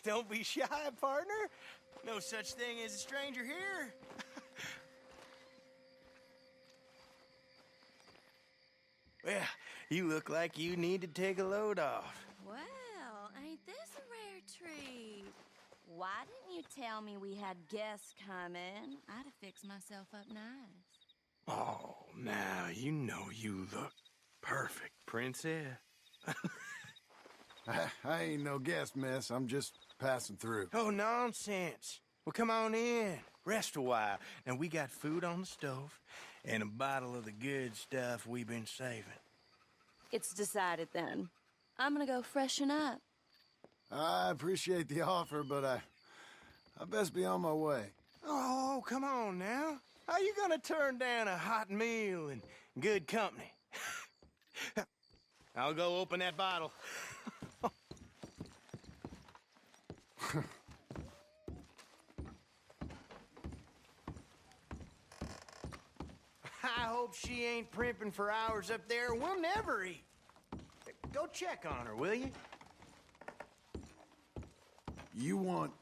Don't be shy, partner. No such thing as a stranger here. Well, you look like you need to take a load off. Well, ain't this a rare treat? Why didn't you tell me we had guests coming? I'd have fixed myself up nice. Oh, now you know you look perfect, princess. I ain't no guest, miss. I'm just passing through. Oh, nonsense. Well, come on in. Rest a while. Now, we got food on the stove and a bottle of the good stuff we've been saving. It's decided then. I'm gonna go freshen up. I appreciate the offer, but I best be on my way. Oh, come on now. How you gonna turn down a hot meal and good company? I'll go open that bottle. I hope she ain't primping for hours up there. We'll never eat. Go check on her, will you? You want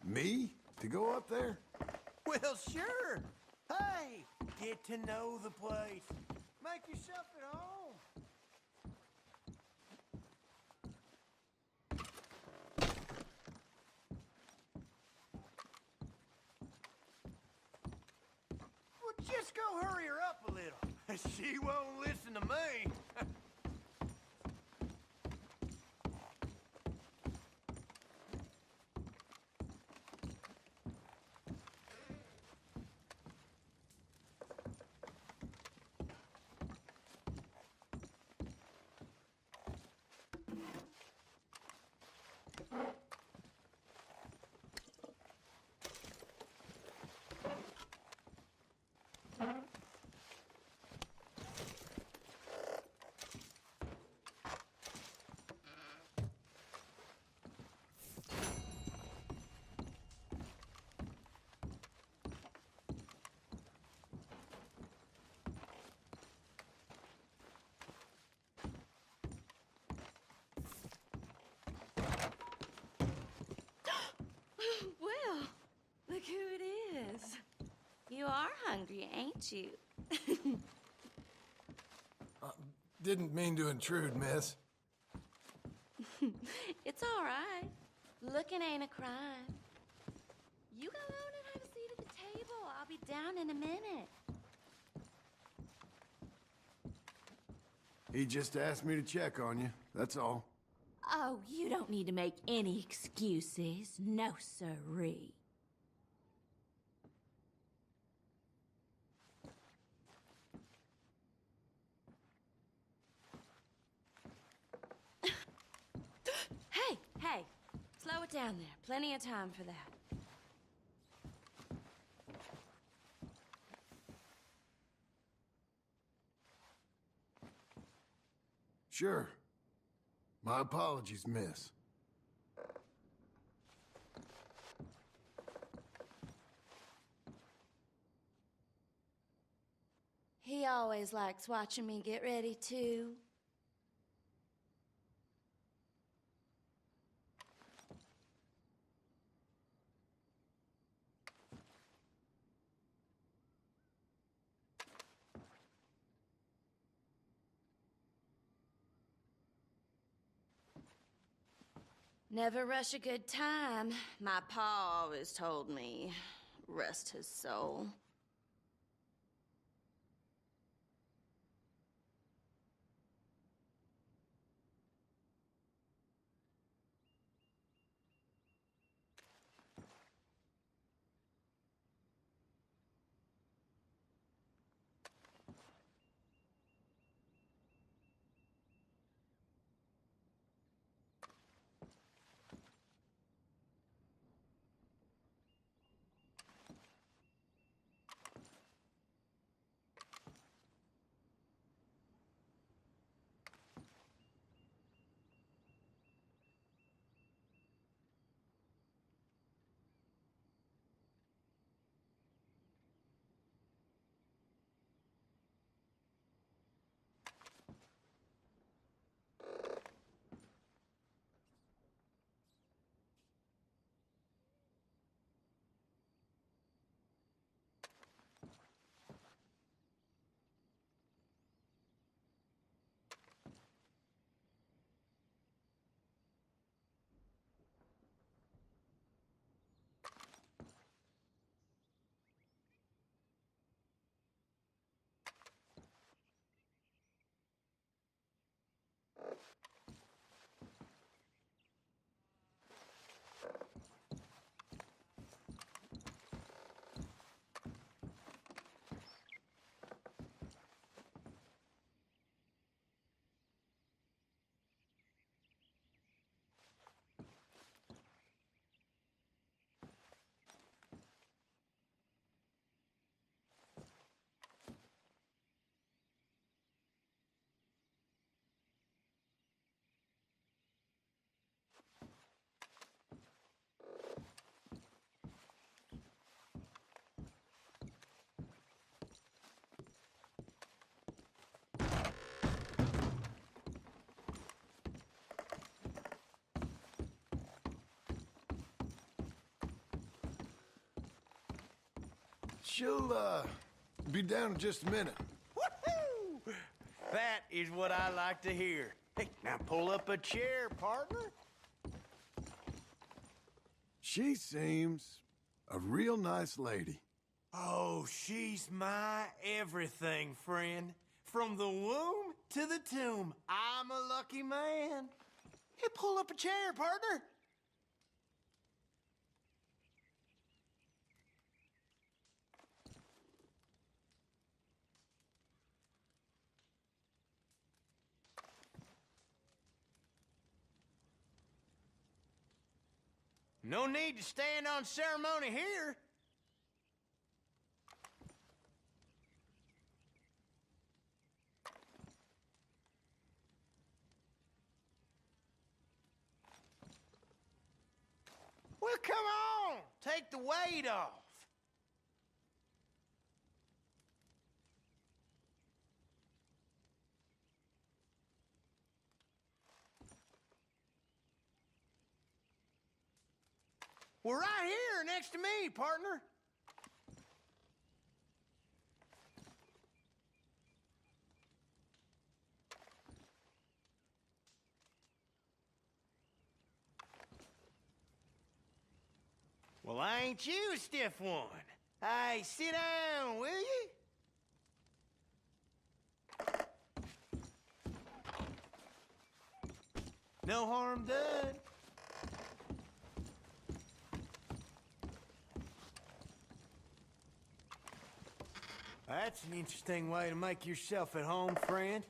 me to go up there? Well, sure. Hey, get to know the place. Make yourself at home. Well, just go hurry her up a little. She won't listen to me. Well, look who it is. You are hungry, ain't you? Didn't mean to intrude, miss. It's all right. Looking ain't a crime. You go on and have a seat at the table. I'll be down in a minute. He just asked me to check on you, that's all. Oh, you don't need to make any excuses. No, sirree. Hey, slow it down there. Plenty of time for that. Sure. My apologies, miss. He always likes watching me get ready, too. Never rush a good time. My pa always told me. Rest his soul. She'll, be down in just a minute. Woohoo! That is what I like to hear. Hey, now pull up a chair, partner. She seems a real nice lady. Oh, she's my everything, friend. From the womb to the tomb, I'm a lucky man. Hey, pull up a chair, partner. No need to stand on ceremony here. Well, come on. Take the weight off. We're right here next to me, partner. Well, ain't you a stiff one? Hey, sit down, will you? No harm done. That's an interesting way to make yourself at home, friend.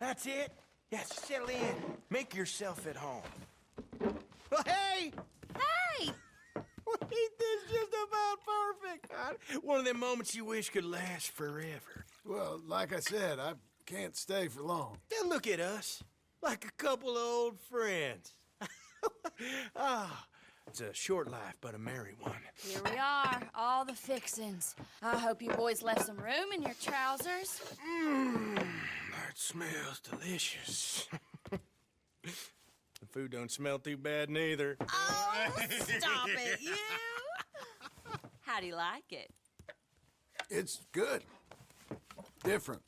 That's it. Yeah, settle in. Make yourself at home. Well, hey! Hey! Ain't this just about perfect? One of them moments you wish could last forever. Well, like I said, I can't stay for long. Then look at us. Like a couple of old friends. It's a short life, but a merry one. Here we are, all the fixins'. I hope you boys left some room in your trousers. That smells delicious. The food don't smell too bad neither. Oh, stop it, you! How do you like it? It's good. Different.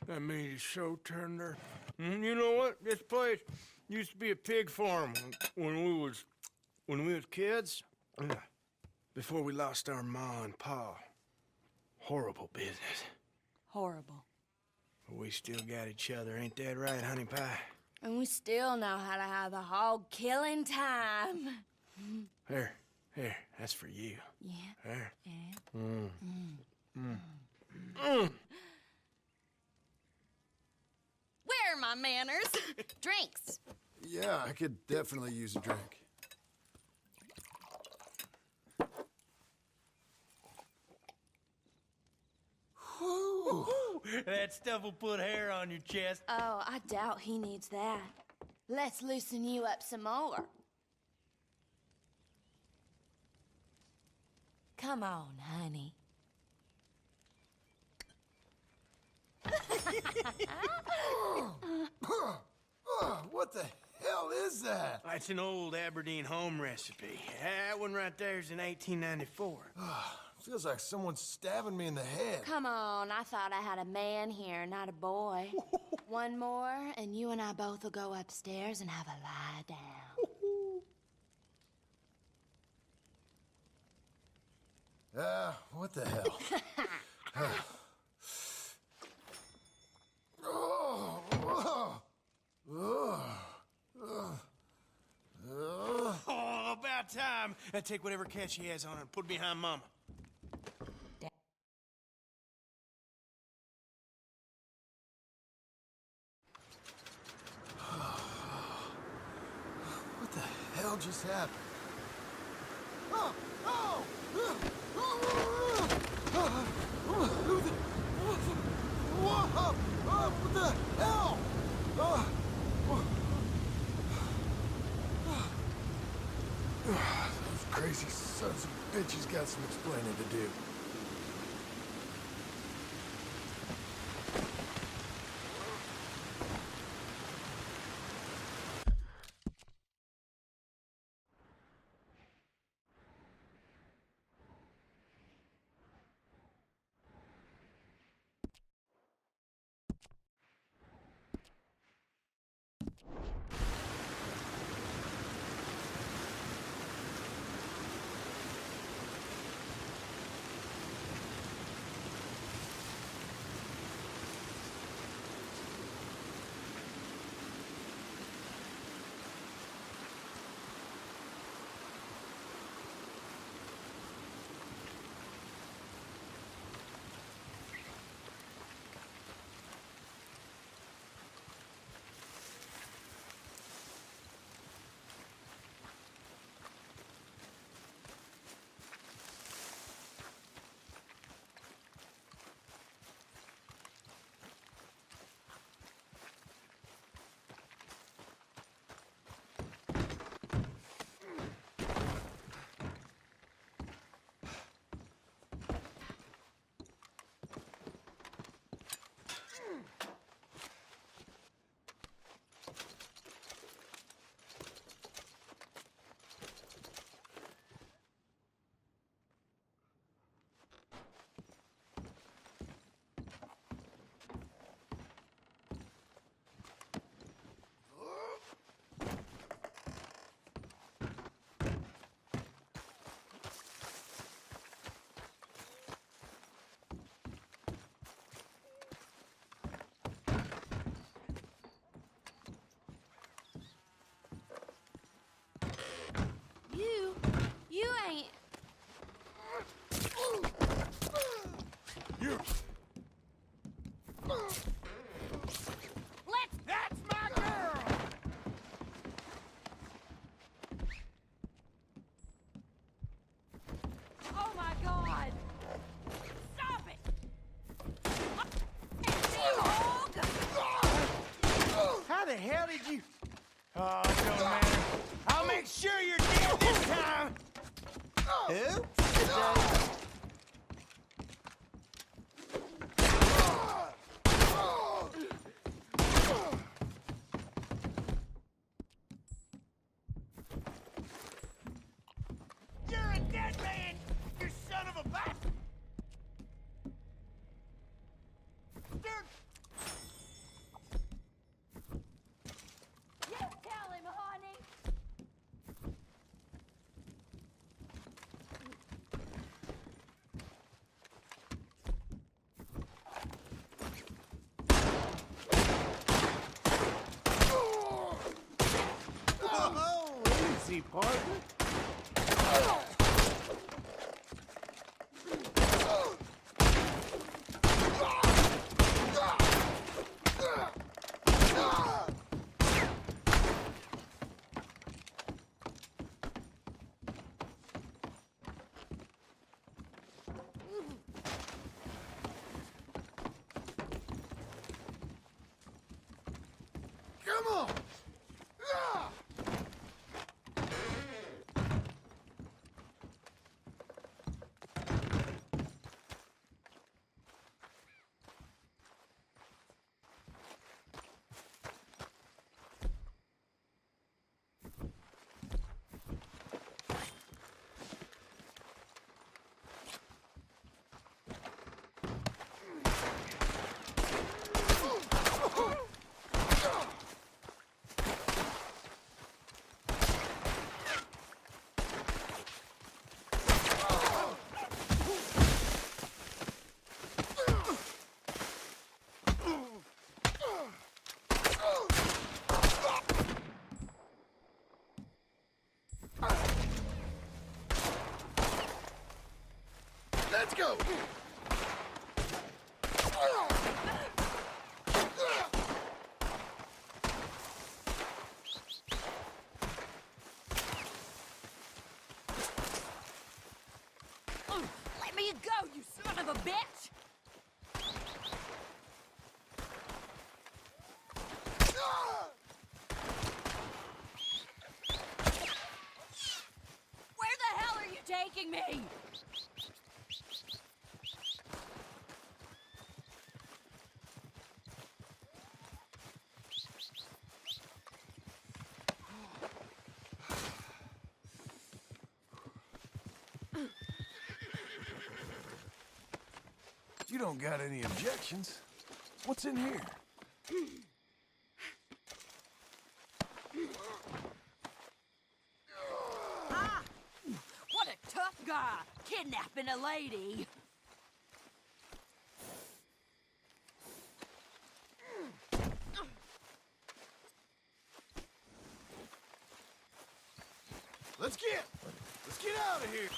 That meat is so tender. You know what? This place used to be a pig farm when we was kids. Before we lost our ma and pa. Horrible business. Horrible. But we still got each other, ain't that right, honey pie? And we still know how to have a hog killing time. Here, that's for you. Yeah. There. Where are my manners? Drinks. Yeah, I could definitely use a drink. Whew. That stuff will put hair on your chest. Oh, I doubt he needs that. Let's loosen you up some more. Come on, honey. What the hell is that? That's an old Aberdeen home recipe. That one right there is in 1894. Feels like someone's stabbing me in the head. Come on, I thought I had a man here, not a boy. One more, and you and I both will go upstairs and have a lie down. What the hell? Oh, about time. Take whatever cat she has on and put it behind Mama. hell just happened? Oh! Oh! Whoa! What the hell? Those crazy sons of bitches got some explaining to do. You ain't... You! That's my girl! Oh my God! Stop it! How the hell did you... Oh, it don't matter. I'll make sure you're dead this time! Who? You're a dead man, you son of a bastard! You tell him, honey! Oh, easy, partner. Come on! Let's go! go, you son of a bitch! Where the hell are you taking me? You don't got any objections. What's in here? Ah! What a tough guy, kidnapping a lady. Let's get out of here.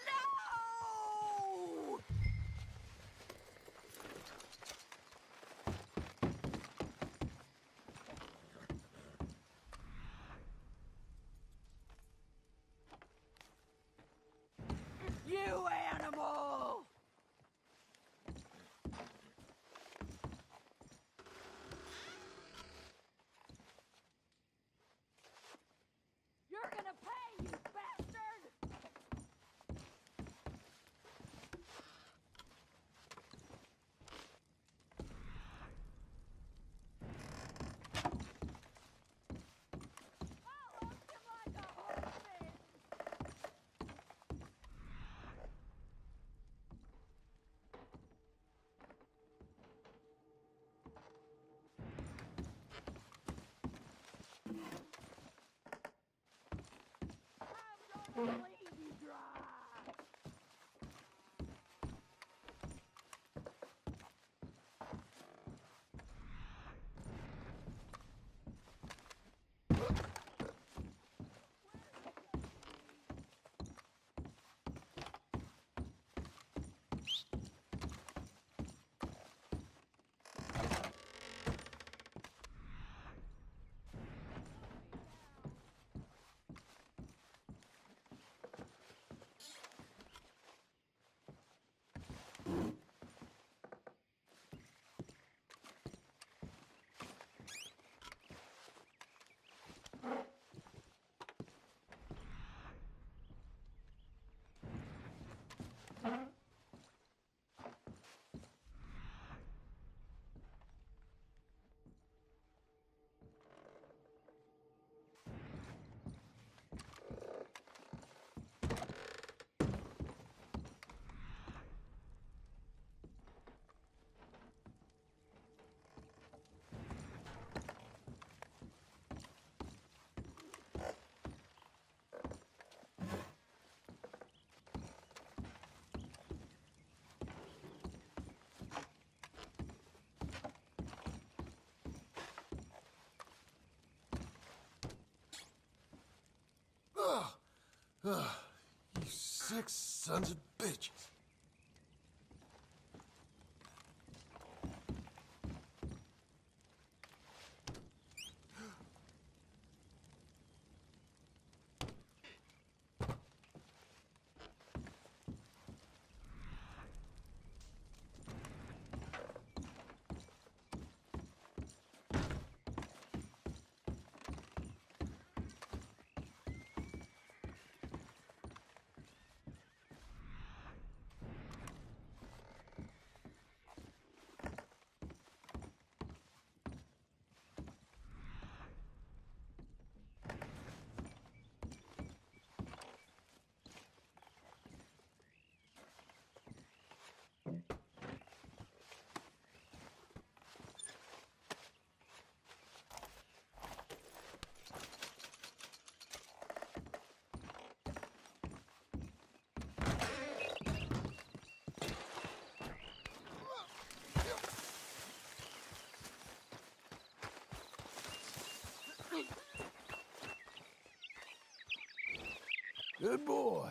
No! You animal! You're gonna pay, you bastard! I'll hook you like a horseman! I'm gonna bleed you dry! You sick sons of bitches. Good boy.